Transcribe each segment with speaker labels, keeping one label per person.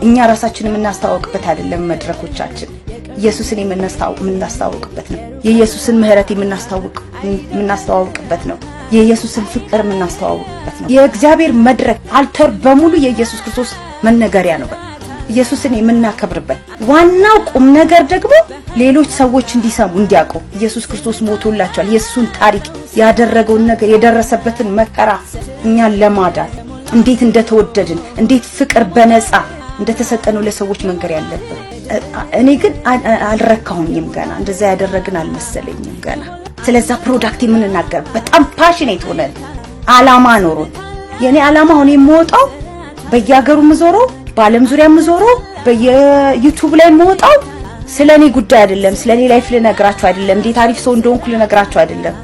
Speaker 1: እኛ ራሳችንን የምናስተዋውቅበት አይደለም መድረኮቻችን ኢየሱስን የምናስተዋውቅበት ነው የኢየሱስን ምህረት የምናስተዋውቅበት ነው የኢየሱስን ፍቅር የምናስተዋውቅበት ነው የእግዚአብሔር መድረክ አልተር በሙሉ የኢየሱስ ክርስቶስ መነገሪያ ነው ኢየሱስን የምናከብርበት ዋናው ቁም ነገር ደግሞ ሌሎች ሰዎች እንዲሰሙ እንዲያውቁ ኢየሱስ ክርስቶስ ሞቶላቸዋል ኢየሱስን ታሪክ ያደረገውን ነገር የደረሰበትን መከራ እኛን ለማዳን እንዴት እንደተወደድን እንዴት ፍቅር በነፃ እንደተሰጠነው ለሰዎች መንገር ያለበት እኔ ግን አልረካሁኝም ገና እንደዛ ያደረግን አልመሰለኝም ገና ስለዛ ፕሮዳክት የምንናገር በጣም ፓሽኔት ሆነን አላማ ኖሮን የኔ አላማ ሆነ የምወጣው በየሀገሩ ምዞረው በአለም ዙሪያ ምዞረው በየዩቲዩብ ላይ ምወጣው ስለኔ ጉዳይ አይደለም ስለኔ ላይፍ ልነግራችሁ አይደለም እንዴት አሪፍ ሰው እንደሆንኩ ልነግራችሁ አይደለም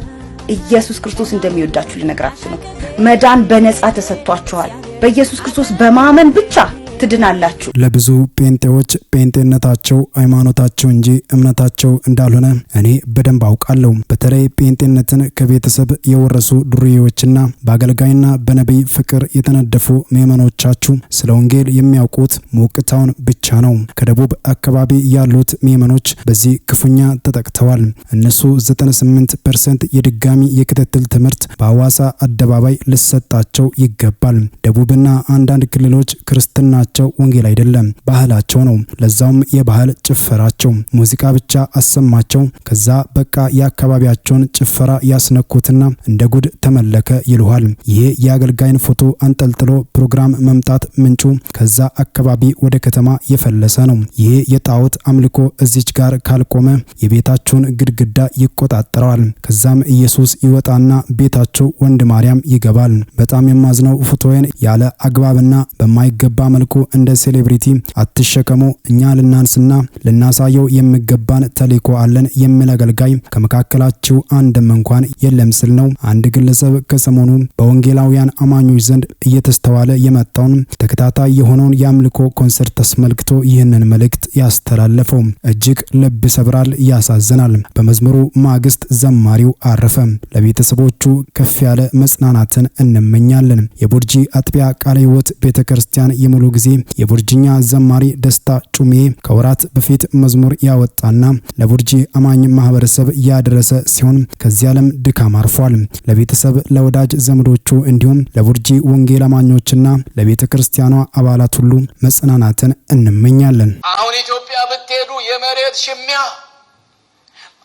Speaker 1: ኢየሱስ ክርስቶስ እንደሚወዳችሁ ልነግራችሁ ነው መዳን በነፃ ተሰጥቷችኋል በኢየሱስ ክርስቶስ በማመን ብቻ ትድናላችሁ
Speaker 2: ለብዙ ጴንጤዎች ጴንጤነታቸው ሃይማኖታቸው እንጂ እምነታቸው እንዳልሆነ እኔ በደንብ አውቃለሁ በተለይ ጴንጤነትን ከቤተሰብ የወረሱ ዱርዬዎችና በአገልጋይና በነብይ ፍቅር የተነደፉ ምእመኖቻችሁ ስለ ወንጌል የሚያውቁት ሞቅታውን ብቻ ነው ከደቡብ አካባቢ ያሉት ምእመኖች በዚህ ክፉኛ ተጠቅተዋል እነሱ 98% የድጋሚ የክትትል ትምህርት በሐዋሳ አደባባይ ልሰጣቸው ይገባል ደቡብና አንዳንድ ክልሎች ክርስትና ወንጌል አይደለም ባህላቸው ነው ለዛውም የባህል ጭፈራቸው ሙዚቃ ብቻ አሰማቸው ከዛ በቃ ያከባቢያቸውን ጭፈራ ያስነኩትና እንደ ጉድ ተመለከ ይሉሃል ይሄ የአገልጋይን ፎቶ አንጠልጥሎ ፕሮግራም መምጣት ምንጩ ከዛ አካባቢ ወደ ከተማ የፈለሰ ነው ይሄ የጣዖት አምልኮ እዚች ጋር ካልቆመ የቤታቸውን ግድግዳ ይቆጣጠራል ከዛም ኢየሱስ ይወጣና ቤታቸው ወንድ ማርያም ይገባል በጣም የማዝነው ፎቶዬን ያለ አግባብና በማይገባ መልኩ እንደ ሴሌብሪቲ አትሸከሙ እኛ ልናንስና ልናሳየው የሚገባን ተልእኮ አለን የሚል አገልጋይ ከመካከላችሁ አንድም እንኳን የለም ስል ነው አንድ ግለሰብ ከሰሞኑ በወንጌላውያን አማኞች ዘንድ እየተስተዋለ የመጣውን ተከታታይ የሆነውን የአምልኮ ኮንሰርት ተስመልክቶ ይህንን መልእክት ያስተላለፈው እጅግ ልብ ይሰብራል ያሳዝናል በመዝሙሩ ማግስት ዘማሪው አረፈ ለቤተሰቦቹ ከፍ ያለ መጽናናትን እንመኛለን የቡርጂ አጥቢያ ቃለ ሕይወት ቤተክርስቲያን የሙሉ ጊዜ የቡርጂኛ ዘማሪ ደስታ ጩሜ ከወራት በፊት መዝሙር ያወጣና ለቡርጂ አማኝ ማህበረሰብ ያደረሰ ሲሆን ከዚህ ዓለም ድካም አርፏል ለቤተሰብ ለወዳጅ ዘመዶቹ እንዲሁም ለቡርጂ ወንጌል አማኞችና ለቤተክርስቲያኗ አባላት ሁሉ መጽናናትን እንመኛለን
Speaker 3: አሁን ኢትዮጵያ ብትሄዱ የመሬት ሽሚያ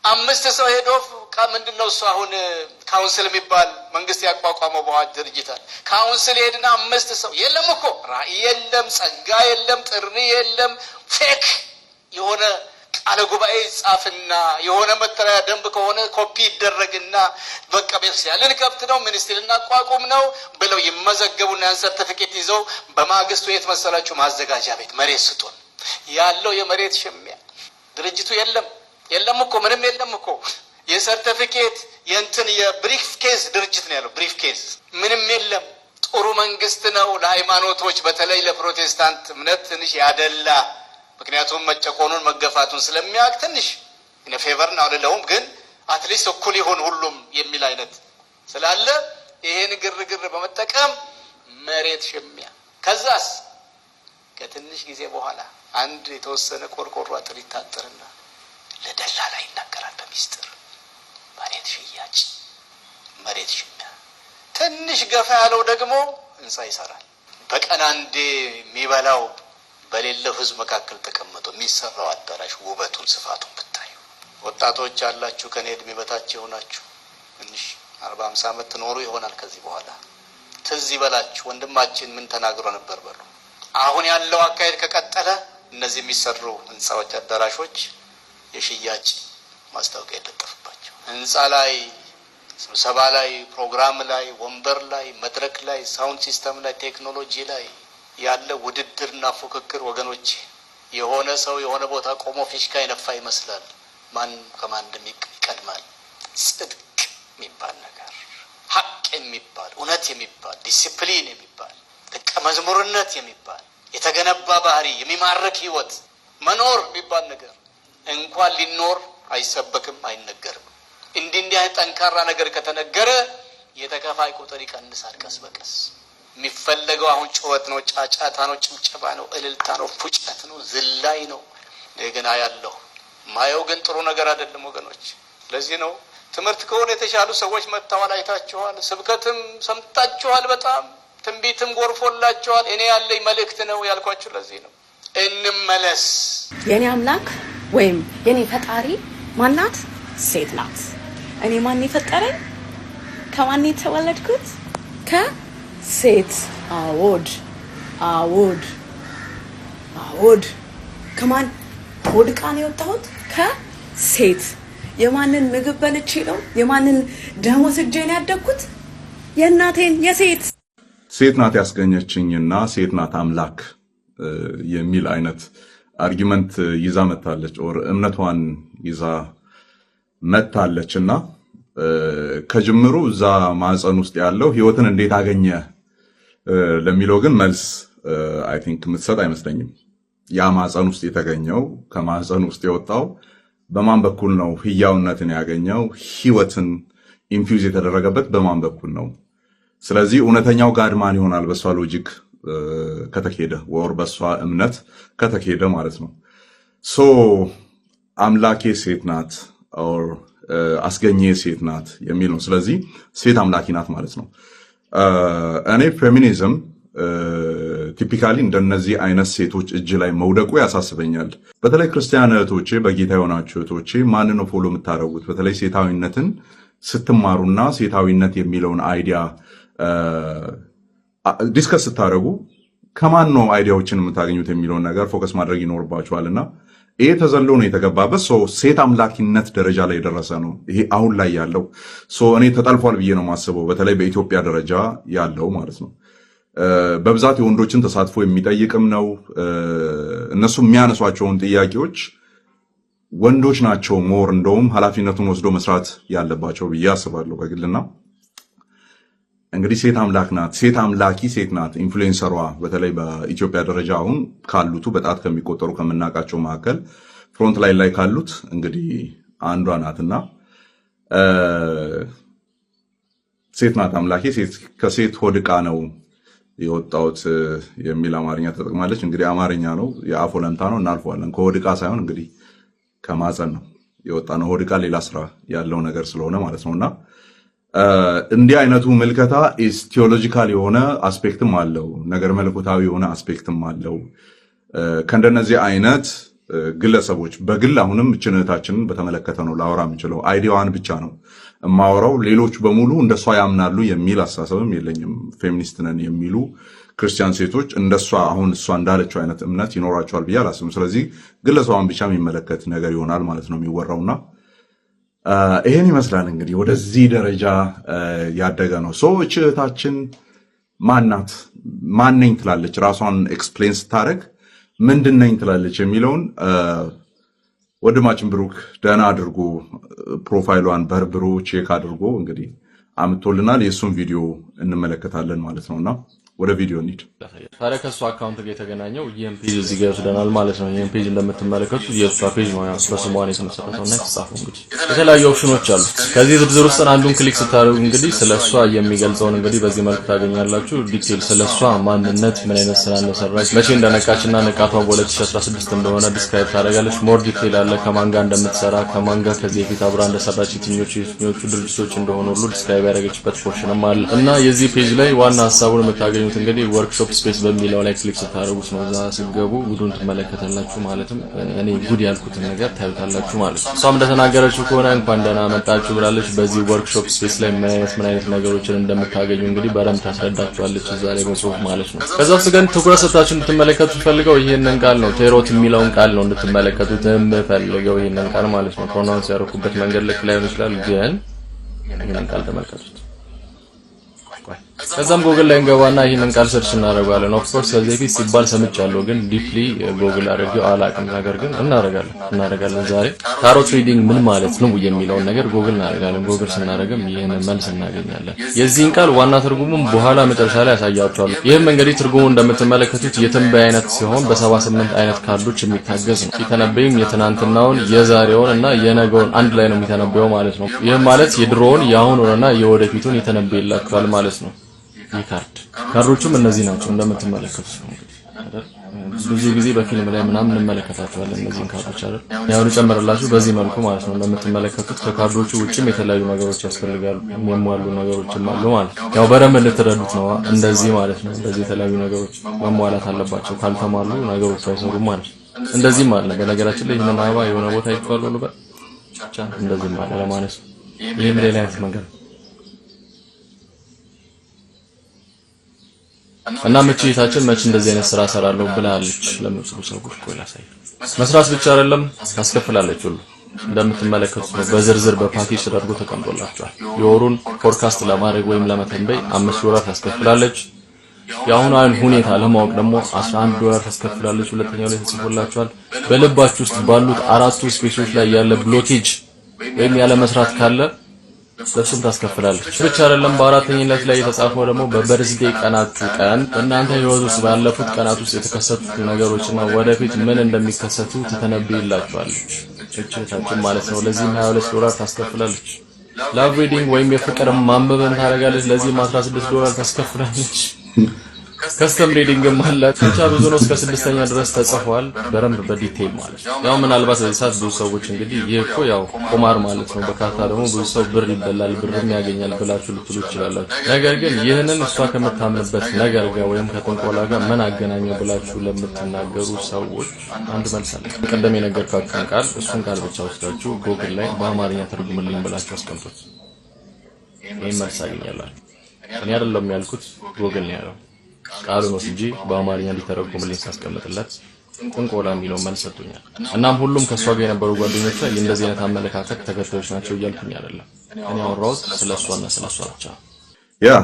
Speaker 3: 5 ሰው ሄዶ ምንድነው እሱ አሁን ካውንስል የሚባል መንግስት ያቋቋመው በዋጅ ድርጅታል ካውንስል ሄድና 5 ሰው የለም እኮ ራእይ የለም ጸጋ የለም ጥሪ የለም ፌክ የሆነ ቃለ ጉባኤ ጻፍና የሆነ መተሪያ ደንብ ከሆነ ኮፒ ይደረግና በቃ ቤተክርስቲያን ልንከፍት ነው ሚኒስትሪ ልናቋቁም ነው ብለው ይመዘገቡና ያን ሰርቲፊኬት ይዘው በማግስቱ የት መሰላችሁ ማዘጋጃ ቤት መሬት ስጡን ያለው የመሬት ሽሚያ ድርጅቱ የለም እኮ ምንም የለም እኮ የሰርቲፊኬት የእንትን የብሪፍ ኬዝ ድርጅት ነው ያለው ብሪፍ ኬዝ ምንም የለም ጥሩ መንግስት ነው ለሃይማኖቶች በተለይ ለፕሮቴስታንት እምነት ትንሽ ያደላ ምክንያቱም መጨቆኑን መገፋቱን ስለሚያውቅ ትንሽ እነ ፌቨር ነው አይደለም ግን አትሊስት እኩል ይሁን ሁሉም የሚል አይነት ስላለ ይሄን ግርግር በመጠቀም መሬት ሽሚያ ከዛስ ከትንሽ ጊዜ በኋላ አንድ የተወሰነ ቆርቆሮ አጥር ይታጠርና ለደላላ ይናገራል በሚስጥር መሬት ሽሚያ ትንሽ ገፋ ያለው ደግሞ ህንጻ ይሰራል በቀን አንዴ የሚበላው በሌለው ህዝብ መካከል ተቀምጦ የሚሰራው አዳራሽ ውበቱን ስፋቱን ብታዩ ወጣቶች ያላችሁ ከኔ እድሜ በታች ሆናችሁ ትንሽ 40-50 ዓመት ኖሩ ይሆናል ከዚህ በኋላ ትዝ ይበላችሁ ወንድማችን ምን ተናግሮ ነበር በሉ አሁን ያለው አካሄድ ከቀጠለ እነዚህ የሚሰሩ ህንጻዎች አዳራሾች የሽያጭ ማስታወቂያ ይለጠፍባቸው ህንጻ ላይ ስብሰባ ላይ ፕሮግራም ላይ ወንበር ላይ መድረክ ላይ ሳውንድ ሲስተም ላይ ቴክኖሎጂ ላይ ያለ ውድድርና ፉክክር ወገኖች የሆነ ሰው የሆነ ቦታ ቆሞ ፊሽካ ይነፋ ይመስላል ማን ከማን እንደሚቀድማል ጽድቅ የሚባል ነገር ሐቅ የሚባል እውነት የሚባል ዲሲፕሊን የሚባል ደቀ መዝሙርነት የሚባል የተገነባ ባህሪ የሚማርክ ህይወት መኖር የሚባል ነገር እንኳን ሊኖር አይሰበክም አይነገርም እንዲህ ጠንካራ ነገር ከተነገረ የተከፋይ ቁጥር ይቀንሳል ቀስ በቀስ የሚፈለገው አሁን ጩኸት ነው፣ ጫጫታ ነው፣ ጭብጨባ ነው፣ እልልታ ነው፣ ፉጨት ነው፣ ዝላይ ነው። እንደገና ያለው ማየው ግን ጥሩ ነገር አይደለም ወገኖች። ለዚህ ነው ትምህርት ከሆነ የተሻሉ ሰዎች መጥተዋል፣ አይታችኋል፣ ስብከትም ሰምታችኋል፣ በጣም ትንቢትም ጎርፎላችኋል። እኔ ያለኝ መልእክት ነው ያልኳችሁ ለዚህ ነው። እንመለስ።
Speaker 4: የኔ አምላክ ወይም የኔ ፈጣሪ ማናት? ሴት ናት። እኔ ማን የፈጠረኝ? ከማን የተወለድኩት? ከሴት። አዎድ ከማን ወድቃ ነው የወጣሁት? ከሴት። የማንን ምግብ በልቼ ነው? የማንን ደም ወስጄ ነው ያደግኩት? የእናቴን የሴት።
Speaker 5: ሴት ናት ያስገኘችኝና ሴት ናት አምላክ የሚል አይነት አርጊመንት ይዛ መታለች፣ ኦር እምነቷን ይዛ መታለችና ከጅምሩ እዛ ማዕፀን ውስጥ ያለው ህይወትን እንዴት አገኘ ለሚለው ግን መልስ አይ ቲንክ የምትሰጥ አይመስለኝም። ያ ማዕፀን ውስጥ የተገኘው ከማዕፀን ውስጥ የወጣው በማን በኩል ነው? ህያውነትን ያገኘው ህይወትን ኢንፊውዝ የተደረገበት በማን በኩል ነው? ስለዚህ እውነተኛው ጋድ ማን ይሆናል? በሷ ሎጂክ ከተኬደ ወር በሷ እምነት ከተኬደ ማለት ነው። ሶ አምላኬ ሴት ናት ኦር አስገኘ ሴት ናት የሚል ነው። ስለዚህ ሴት አምላኪ ናት ማለት ነው። እኔ ፌሚኒዝም ቲፒካሊ እንደነዚህ አይነት ሴቶች እጅ ላይ መውደቁ ያሳስበኛል። በተለይ ክርስቲያን እህቶቼ፣ በጌታ የሆናችሁ እህቶቼ ማንን ነው ፎሎ የምታደርጉት? በተለይ ሴታዊነትን ስትማሩና ሴታዊነት የሚለውን አይዲያ ዲስከስ ስታደርጉ ከማን ነው አይዲያዎችን የምታገኙት የሚለውን ነገር ፎከስ ማድረግ ይኖርባችኋልና ይሄ ተዘሎ ነው የተገባበት። ሴት አምላኪነት ደረጃ ላይ የደረሰ ነው ይሄ አሁን ላይ ያለው። እኔ ተጠልፏል ብዬ ነው የማስበው፣ በተለይ በኢትዮጵያ ደረጃ ያለው ማለት ነው። በብዛት የወንዶችን ተሳትፎ የሚጠይቅም ነው። እነሱ የሚያነሷቸውን ጥያቄዎች ወንዶች ናቸው ሞር እንደውም ኃላፊነቱን ወስዶ መስራት ያለባቸው ብዬ አስባለሁ በግልና። እንግዲህ ሴት አምላክ ናት፣ ሴት አምላኪ ሴት ናት። ኢንፍሉዌንሰሯ በተለይ በኢትዮጵያ ደረጃ አሁን ካሉቱ በጣት ከሚቆጠሩ ከምናውቃቸው መካከል ፍሮንት ላይ ካሉት እንግዲህ አንዷ ናትና ሴት ናት አምላኬ፣ ከሴት ሆድቃ ነው የወጣሁት የሚል አማርኛ ተጠቅማለች። እንግዲህ አማርኛ ነው፣ የአፍ ወለምታ ነው፣ እናልፈዋለን። ከሆድቃ ሳይሆን እንግዲህ ከማፀን ነው የወጣ ነው። ሆድቃ ሌላ ስራ ያለው ነገር ስለሆነ ማለት ነውና እንዲህ አይነቱ ምልከታ ቴዎሎጂካል የሆነ አስፔክትም አለው፣ ነገር መለኮታዊ የሆነ አስፔክትም አለው። ከእንደነዚህ አይነት ግለሰቦች በግል አሁንም እችነታችንን በተመለከተ ነው ላወራ የምችለው። አይዲያዋን ብቻ ነው የማወራው። ሌሎች በሙሉ እንደሷ ያምናሉ የሚል አስተሳሰብም የለኝም። ፌሚኒስት ነን የሚሉ ክርስቲያን ሴቶች እንደሷ አሁን እሷ እንዳለችው አይነት እምነት ይኖራቸዋል ብዬ አላስብም። ስለዚህ ግለሰቧን ብቻ የሚመለከት ነገር ይሆናል ማለት ነው የሚወራውና ይሄን ይመስላል እንግዲህ ወደዚህ ደረጃ ያደገ ነው። እህታችን ማናት? ማነኝ ትላለች? ራሷን ኤክስፕሌን ስታደርግ ምንድነኝ ትላለች የሚለውን ወንድማችን ብሩክ ደህና አድርጎ ፕሮፋይሏን በርብሮ ቼክ አድርጎ እንግዲህ አምጥቶልናል። የእሱን ቪዲዮ እንመለከታለን ማለት ነውና ወደ ቪዲዮ እንሂድ።
Speaker 6: ታዲያ ከሱ አካውንት ጋር የተገናኘው ይሄን ፔጅ እዚህ ጋር ይወስደናል ማለት ነው። ይሄን ፔጅ እንደምትመለከቱት የእሷ ፔጅ ነው። ያው በስሟ ነው የተመሰረተውና የተጻፈው እንግዲህ የተለያዩ ኦፕሽኖች አሉ። ከዚህ ዝርዝር ውስጥ አንዱን ክሊክ ስታደርጉ እንግዲህ ስለሷ የሚገልጸውን እንግዲህ በዚህ መልኩ ታገኛላችሁ። ዲቴል ስለሷ ማንነት፣ ምን አይነት ስራ እንደሰራች፣ መቼ እንደነቃችና ንቃቷ በ2016 እንደሆነ ዲስክራይብ ታደርጋለች። ሞር ዲቴል አለ፣ ከማን ጋር እንደምትሰራ፣ ከማን ጋር ከዚህ በፊት አብራ እንደሰራች፣ የትኞቹ ድርጅቶች እንደሆኑ ሁሉ ዲስክራይብ ያደረገችበት ፖርሽንም አለ እና የዚህ ፔጅ ላይ ዋና ሐሳቡን የምታገኙት እንግዲህ ወርክሾፕ ስፔስ በሚለው ላይ ክሊክ ስታደርጉት ነው እዛ ሲገቡ ጉዱን ትመለከታላችሁ። ማለትም እኔ ጉድ ያልኩትን ነገር ታዩታላችሁ ማለት ነው። እሷም እንደተናገረችው ከሆነ እንኳን ደህና መጣችሁ ብላለች። በዚህ ወርክሾፕ ስፔስ ላይ ምን አይነት ነገሮችን እንደምታገኙ እንግዲህ በደንብ ታስረዳችኋለች እዛ ላይ በጽሁፍ ማለት ነው። ከዛ ውስጥ ግን ትኩረት ሰጣችሁ እንድትመለከቱት ፈልገው ይሄንን ቃል ነው፣ ቴሮት የሚለውን ቃል ነው እንድትመለከቱት የምፈልገው። ይሄንን ቃል ማለት ነው ፕሮናንስ ያደረኩበት መንገድ ልክ ላይሆን ይችላል፣ ግን ይሄንን ቃል ተመልከቱት። ከዛም ጎግል ላይ እንገባና ይሄንን ቃል ሰርች እናደርጋለን። ኦፍ ኮርስ ከዚህ በፊት ሲባል ሰምቻለሁ፣ ግን ዲፕሊ ጎግል አድርጌው አላውቅም። ነገር ግን እናደርጋለን ዛሬ ታሮት ሪዲንግ ምን ማለት ነው የሚለውን ነገር ጎግል እናደርጋለን። ጎግል ስናደርግም ይሄንን መልስ እናገኛለን። የዚህን ቃል ዋና ትርጉሙም በኋላ መጨረሻ ላይ ያሳያችኋለሁ። ይሄም እንግዲህ ትርጉሙ እንደምትመለከቱት የትንበያ አይነት ሲሆን በ78 አይነት ካርዶች የሚታገዝ ነው። የተነበየም የትናንትናውን የዛሬውን እና የነገውን አንድ ላይ ነው የሚተነበየው ማለት ነው። ይሄም ማለት የድሮውን የአሁኑንና የወደፊቱን የተነበየላችኋል ማለት ነው። ካርዶቹም እነዚህ ናቸው እንደምትመለከቱት ነው እንግዲህ አይደል ብዙ ጊዜ በፊልም ላይ ምናምን እንመለከታቸዋለን እነዚህን ካርዶች አይደል ያው ልጨምርላችሁ በዚህ መልኩ ማለት ነው እንደምትመለከቱት ከካርዶቹ ውጪም የተለያዩ ነገሮች ያስፈልጋሉ የሚሟሉ ነገሮችም አሉ ማለት ነው ያው በደንብ እንድትረዱት ነው እንደዚህ ማለት ነው እንደዚህ የተለያዩ ነገሮች መሟላት አለባቸው ካልተሟሉ ነገሮች አይሰሩም ማለት ነው እንደዚህ ማለት በነገራችን ላይ ይሄንን አበባ የሆነ ቦታ ይፈቀሉ ልበል ብቻ እንደዚህ ማለት ለማነስ ይሄም ሌላ አይነት መንገድ እና መቼታችን መቼ እንደዚህ አይነት ስራ ሰራለው ብላለች ለምትሉ ሰዎች ቆላ ሳይ መስራት ብቻ አይደለም ታስከፍላለች ሁሉ እንደምትመለከቱት ነው በዝርዝር በፓኬጅ ተደርጎ ተቀምጦላችኋል የወሩን ፎርካስት ለማድረግ ወይም ለመተንበይ $5 ታስከፍላለች ያሁን ሁኔታ ለማወቅ ደግሞ $11 ታስከፍላለች ሁለተኛው ላይ ተጽፎላችኋል በልባችሁ ውስጥ ባሉት አራቱ ስፔሶች ላይ ያለ ብሎኬጅ ወይም ያለ መስራት ካለ ለሱም ታስከፍላለች ብቻ አይደለም በአራተኛው ላይ የተጻፈው ደግሞ በበርዝዴ ቀናችሁ ቀን እናንተ ህይወት ውስጥ ባለፉት ቀናት ውስጥ የተከሰቱት ነገሮችና ወደፊት ምን እንደሚከሰቱ ተተነብይላችኋለች እቺታችን ማለት ነው ለዚህም $22 ታስከፍላለች ላቭ ሪዲንግ ወይም የፍቅር ማንበብን ታረጋለች ለዚህም $16 ታስከፍላለች ከስተም ሪዲንግ ማለት ብቻ ብዙ ነው እስከ 6ኛ ድረስ ተጽፏል በረምብ በዲቴል ማለት ያው ምናልባት በዛት ብዙ ሰዎች እንግዲህ ይሄኮ ያው ቁማር ማለት ነው በካርታ ደግሞ ብዙ ሰው ብር ይበላል ብርም ያገኛል ብላችሁ ልትሉ ይችላላችሁ ነገር ግን ይሄንን እሷ ከመታመንበት ነገር ጋር ወይም ከጥንቆላ ጋር ምን አገናኘው ብላችሁ ለምትናገሩ ሰዎች አንድ መልስ አለ ቀደም የነገርኳችሁን ቃል እሱን ቃል ብቻ ወስዳችሁ ጎግል ላይ በአማርኛ ተርጉምልኝ ብላችሁ አስቀምጡት ይሄን መልስ አገኛላችሁ እኔ አይደለም ያልኩት ጎግል ነው ያለው ቃሉ ነው እንጂ በአማርኛ ሊተረጎምልኝ ሳስቀምጥለት ጥንቆላ የሚለው መልስ ሰጥቶኛል እናም ሁሉም ከሷ ጋር የነበሩ ጓደኞቿ እንደዚህ አይነት አመለካከት ተከታዮች ናቸው እያልኩኝ አይደለም እኔ አወራሁት ስለሷና ስለሷ ብቻ
Speaker 5: ያ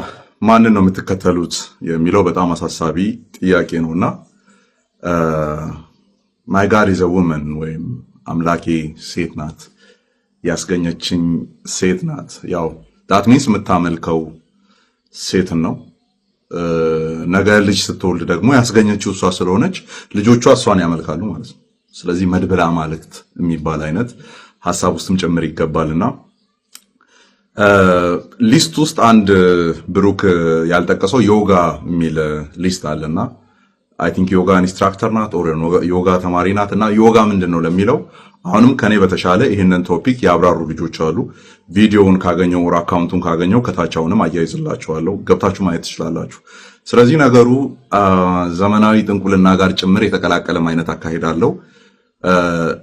Speaker 5: ማንን ነው የምትከተሉት የሚለው በጣም አሳሳቢ ጥያቄ ነውና my god is a woman ወይም አምላኬ ሴት ናት ያስገኘችኝ ሴት ናት ያው that means የምታመልከው ሴትን ነው ነገ ልጅ ስትወልድ ደግሞ ያስገኘችው እሷ ስለሆነች ልጆቿ እሷን ያመልካሉ ማለት ነው ስለዚህ መድብላ ማለክት የሚባል አይነት ሐሳብ ውስጥም ጭምር ይገባልና ሊስት ውስጥ አንድ ብሩክ ያልጠቀሰው ዮጋ የሚል ሊስት አለና አይ ቲንክ ዮጋ ኢንስትራክተር ናት ኦር ዮጋ ተማሪ ናትና ዮጋ ምንድነው ለሚለው አሁንም ከኔ በተሻለ ይሄንን ቶፒክ ያብራሩ ልጆች አሉ ቪዲዮውን ካገኘው ወር አካውንቱን ካገኘው ከታቻውንም አያይዝላችኋለሁ ገብታችሁ ማየት ትችላላችሁ ስለዚህ ነገሩ ዘመናዊ ጥንቁልና ጋር ጭምር የተቀላቀለ አይነት አካሄዳለው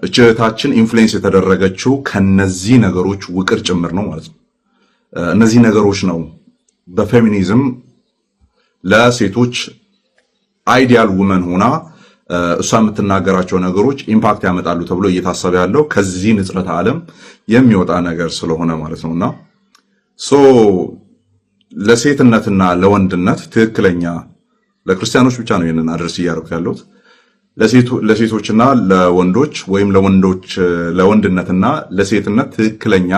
Speaker 5: እህታችን ኢንፍሉዌንስ የተደረገችው ከነዚህ ነገሮች ውቅር ጭምር ነው ማለት ነው እነዚህ ነገሮች ነው በፌሚኒዝም ለሴቶች አይዲያል ውመን ሆና እሷ የምትናገራቸው ነገሮች ኢምፓክት ያመጣሉ ተብሎ እየታሰበ ያለው ከዚህ ንጽረተ ዓለም የሚወጣ ነገር ስለሆነ ማለት ነውና ለሴትነትና ለወንድነት ትክክለኛ ለክርስቲያኖች ብቻ ነው ይሄንን አድርስ እያደረኩ ያለሁት ለሴቶችና ለወንዶች ወይም ለወንድነትና ለሴትነት ትክክለኛ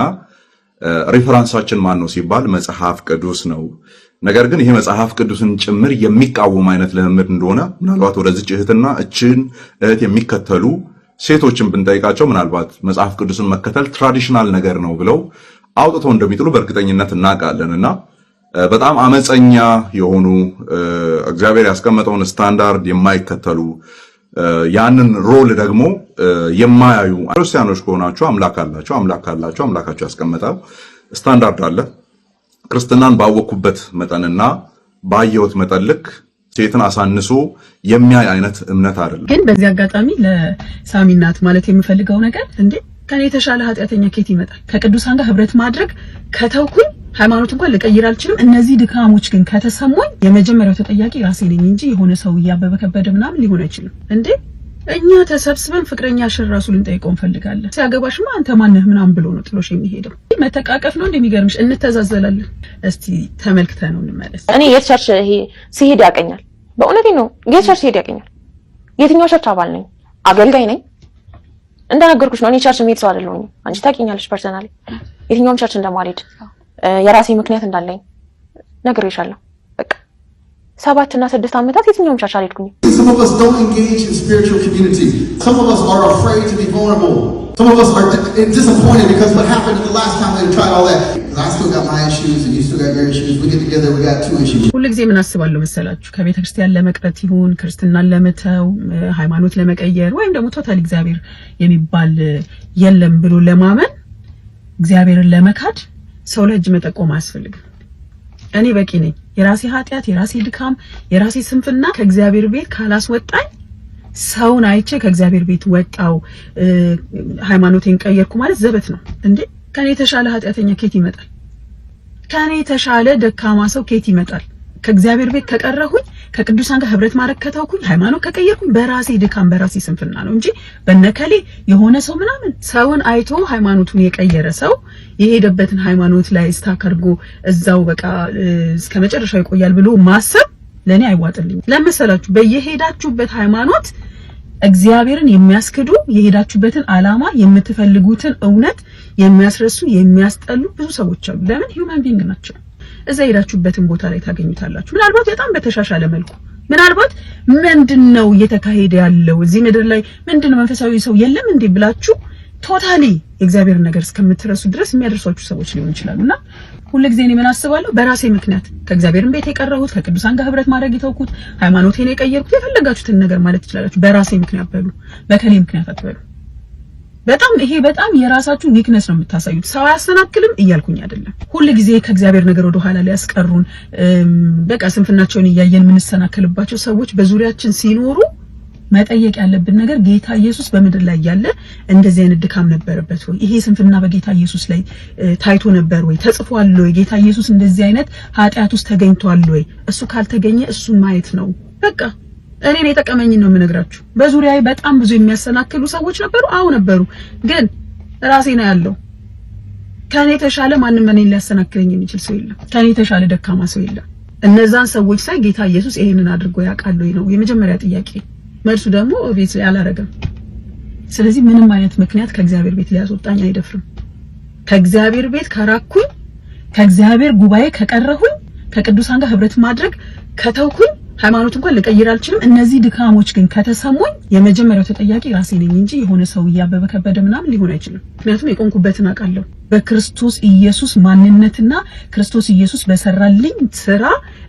Speaker 5: ሪፈረንሳችን ማን ነው ሲባል መጽሐፍ ቅዱስ ነው ነገር ግን ይሄ መጽሐፍ ቅዱስን ጭምር የሚቃወም አይነት ልምምድ እንደሆነ ምናልባት ወደዚህ እህትና እህት የሚከተሉ ሴቶችን ብንጠይቃቸው ምናልባት መጽሐፍ ቅዱስን መከተል ትራዲሽናል ነገር ነው ብለው አውጥተው እንደሚጥሉ በእርግጠኝነት እናውቃለንና በጣም አመፀኛ የሆኑ እግዚአብሔር ያስቀመጠውን ስታንዳርድ የማይከተሉ ያንን ሮል ደግሞ የማያዩ ክርስቲያኖች ከሆናችሁ አምላካቸው ያስቀመጠው ስታንዳርድ አለ ክርስትናን ባወኩበት መጠንና ባየሁት መጠን ልክ ሴትን አሳንሶ የሚያይ አይነት እምነት አይደለም
Speaker 7: ግን በዚህ አጋጣሚ ለሳሚናት ማለት የምፈልገው ነገር እንዴ ከኔ የተሻለ ኃጢአተኛ ኬት ይመጣል ከቅዱሳን ጋር ህብረት ማድረግ ከተውኩኝ ሃይማኖት እንኳን ልቀይር አልችልም እነዚህ ድካሞች ግን ከተሰሙኝ የመጀመሪያው ተጠያቂ ራሴ ነኝ እንጂ የሆነ ሰው ያበበ ከበደ ምናምን ሊሆን አይችልም እንዴ እኛ ተሰብስበን ፍቅረኛ ሽራሱ ልንጠይቀው እንፈልጋለን ሲያገባሽማ አንተ ማነህ ምናምን ብሎ ነው ጥሎሽ የሚሄደው መተቃቀፍ ነው እንደሚገርምሽ እንተዛዘላለን እስቲ ተመልክተህ ነው እንመለስ
Speaker 8: እኔ የቸርች ሲሄድ ያቀኛል በእውነቴ ነው የቸርች ሲሄድ ያቀኛል የትኛው ቸርች አባል ነኝ አገልጋይ ነኝ እንደነገርኩሽ ነው እኔ ቸርች የሚሄድ ሰው አይደለሁኝ አንቺ ታውቂኛለሽ ፐርሰናሊ የትኛውም ቸርች እንደማልሄድ የራሴ ምክንያት እንዳለኝ ነግሬሻለሁ በቃ 7 እና 6 ዓመታት የትኛውም ቸርች አልሄድኩኝ
Speaker 9: Some of us don't engage in spiritual community. Some of us are afraid to be vulnerable. Some of us are disappointed because what happened the last time we tried all that. Because I still got my issues and you still got your issues. We get together, we got 2 issues.
Speaker 7: ሁሉ ጊዜ ምን አስባለሁ መሰላችሁ ከቤተ ክርስቲያን ለመቅረት ይሁን ክርስትናን ለመተው ሃይማኖት ለመቀየር ወይም ደግሞ ቶታሊ እግዚአብሔር የሚባል የለም ብሎ ለማመን እግዚአብሔርን ለመካድ ሰው ለእጅ መጠቆም አያስፈልግም። እኔ በቂ ነኝ። የራሴ ኃጢያት፣ የራሴ ድካም፣ የራሴ ስንፍና ከእግዚአብሔር ቤት ካላስወጣኝ ሰውን አይቼ ከእግዚአብሔር ቤት ወጣው ሃይማኖቴን ቀየርኩ ማለት ዘበት ነው እንዴ? ከኔ ተሻለ ኃጢያተኛ ኬት ይመጣል? ከኔ ተሻለ ደካማ ሰው ኬት ይመጣል? ከእግዚአብሔር ቤት ከቀረሁኝ ከቅዱሳን ጋር ህብረት ማድረግ ከተውኩኝ ሃይማኖት ከቀየርኩኝ በራሴ ድካም በራሴ ስንፍና ነው እንጂ በነከሌ የሆነ ሰው ምናምን ሰውን አይቶ ሃይማኖቱን የቀየረ ሰው የሄደበትን ሃይማኖት ላይ ስታከርጎ እዛው በቃ እስከ መጨረሻው ይቆያል ብሎ ማሰብ ለኔ አይዋጥልኝ። ለምሳሌችሁ በየሄዳችሁበት ሃይማኖት እግዚአብሔርን የሚያስክዱ የሄዳችሁበትን ዓላማ የምትፈልጉትን እውነት የሚያስረሱ የሚያስጠሉ ብዙ ሰዎች አሉ። ለምን? ሂውማን ቢንግ ናቸው። እዛ ሄዳችሁበትን ቦታ ላይ ታገኙታላችሁ። ምናልባት በጣም በተሻሻለ መልኩ ምናልባት ምንድነው እየተካሄደ ያለው እዚህ ምድር ላይ ምንድነው መንፈሳዊ ሰው የለም እንዴ ብላችሁ ቶታሊ የእግዚአብሔር ነገር እስከምትረሱ ድረስ የሚያደርሷችሁ ሰዎች ሊሆኑ ይችላሉና ሁሉ ጊዜ እኔ ምን አስባለሁ በራሴ ምክንያት ከእግዚአብሔርን ቤት የቀረሁት ከቅዱሳን ጋር ህብረት ማድረግ የተውኩት ሃይማኖቴን የቀየርኩት የፈለጋችሁትን ነገር ማለት ትችላላችሁ። በራሴ ምክንያት በሉ፣ በከሌ ምክንያት አትበሉ። በጣም የራሳችሁ ዊክነስ ነው የምታሳዩት። ሰው አያሰናክልም እያልኩኝ አይደለም። ሁሉ ጊዜ ከእግዚአብሔር ነገር ወደ ኋላ ሊያስቀሩን በቃ ስንፍናቸውን እያየን የምንሰናከልባቸው ሰዎች በዙሪያችን ሲኖሩ መጠየቅ ያለብን ነገር ጌታ ኢየሱስ በምድር ላይ ያለ እንደዚህ አይነት ድካም ነበረበት ወይ? ይሄ ስንፍና በጌታ ኢየሱስ ላይ ታይቶ ነበር ወይ? ተጽፏል ወይ? ጌታ ኢየሱስ እንደዚህ አይነት ኃጢያት ውስጥ ተገኝቷል ወይ? እሱ ካልተገኘ እሱን ማየት ነው በቃ። እኔን የተቀመኝን ነው የምነግራችሁ። በዙሪያዬ በጣም ብዙ የሚያሰናክሉ ሰዎች ነበሩ፣ አው ነበሩ። ግን ራሴ ነው ያለው። ከኔ ተሻለ ማንም እኔን ሊያሰናክለኝ የሚችል ሰው የለም። ከኔ ተሻለ ደካማ ሰው የለም። እነዛን ሰዎች ሳይ ጌታ ኢየሱስ ይሄንን አድርጎ ያውቃል ወይ ነው የመጀመሪያ ጥያቄ። መልሱ ደግሞ ቤት ላይ አላረገም። ስለዚህ ምንም አይነት ምክንያት ከእግዚአብሔር ቤት ሊያስወጣኝ አይደፍርም። ከእግዚአብሔር ቤት ከራኩኝ፣ ከእግዚአብሔር ጉባኤ ከቀረሁኝ፣ ከቅዱሳን ጋር ህብረት ማድረግ ከተውኩኝ ሃይማኖት እንኳን ልቀይር አልችልም። እነዚህ ድካሞች ግን ከተሰሙኝ የመጀመሪያው ተጠያቂ ራሴ ነኝ እንጂ የሆነ ሰው ያበበ ከበደ ምናምን ሊሆን አይችልም። ምክንያቱም የቆንኩበትን አውቃለሁ። በክርስቶስ ኢየሱስ ማንነትና ክርስቶስ ኢየሱስ በሰራልኝ ስራ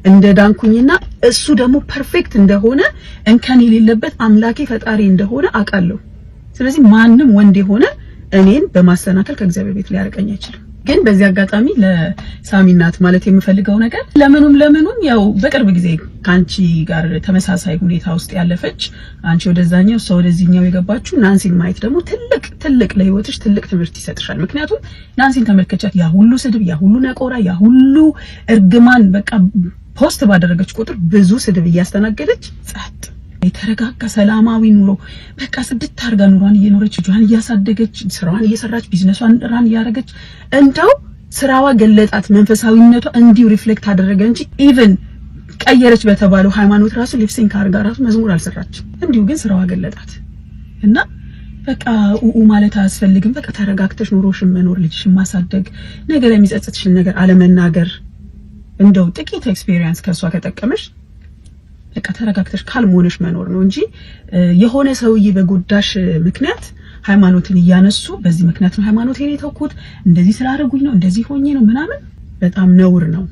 Speaker 7: እንደዳንኩኝና እሱ ደግሞ ፐርፌክት እንደሆነ እንከን የሌለበት አምላኬ ፈጣሪ እንደሆነ አውቃለሁ። ስለዚህ ማንም ወንድ የሆነ እኔን በማሰናከል ከእግዚአብሔር ቤት ሊያርቀኝ አይችልም። ግን በዚህ አጋጣሚ ለሳሚናት ማለት የምፈልገው ነገር ለምኑም ያው በቅርብ ጊዜ ካንቺ ጋር ተመሳሳይ ሁኔታ ውስጥ ያለፈች አንቺ ወደዛኛው ሰው ወደዚህኛው የገባችሁ ናንሲን ማየት ደግሞ ትልቅ ለህይወትሽ ትልቅ ትምህርት ይሰጥሻል። ምክንያቱም ናንሲን ተመልከቻት፣ ያ ሁሉ ስድብ፣ ያ ሁሉ ነቆራ፣ ያ ሁሉ እርግማን በቃ ፖስት ባደረገች ቁጥር ብዙ ስድብ እያስተናገደች ጸጥ የተረጋጋ ሰላማዊ ኑሮ በቃ ስድት አርጋ ኑሯን እየኖረች ልጇን እያሳደገች ስራዋን እየሰራች ቢዝነሷን ራን እያደረገች እንደው ስራዋ ገለጣት፣ መንፈሳዊነቷ እንዲው ሪፍሌክት አደረገ እንጂ ኢቭን ቀየረች በተባለው ሃይማኖት ራሱ ሊፕሲንግ አርጋ ራሱ መዝሙር አልሰራችም። እንዲው ግን ስራዋ ገለጣት እና በቃ ማለት አያስፈልግም። በቃ ተረጋግተሽ ኑሮሽን መኖር፣ ልጅሽን ማሳደግ፣ ነገር የሚጸጽትሽን ነገር አለመናገር፣ እንደው ጥቂት ኤክስፒሪየንስ ከሷ ከጠቀመሽ በቃ ተረጋግተሽ ካልሞነሽ መኖር ነው እንጂ የሆነ ሰውዬ በጎዳሽ ምክንያት ሃይማኖትን እያነሱ በዚህ ምክንያት ነው ሃይማኖቴን የተውኩት እንደዚህ ስላደረጉኝ ነው እንደዚህ ሆኜ ነው ምናምን በጣም ነውር ነው።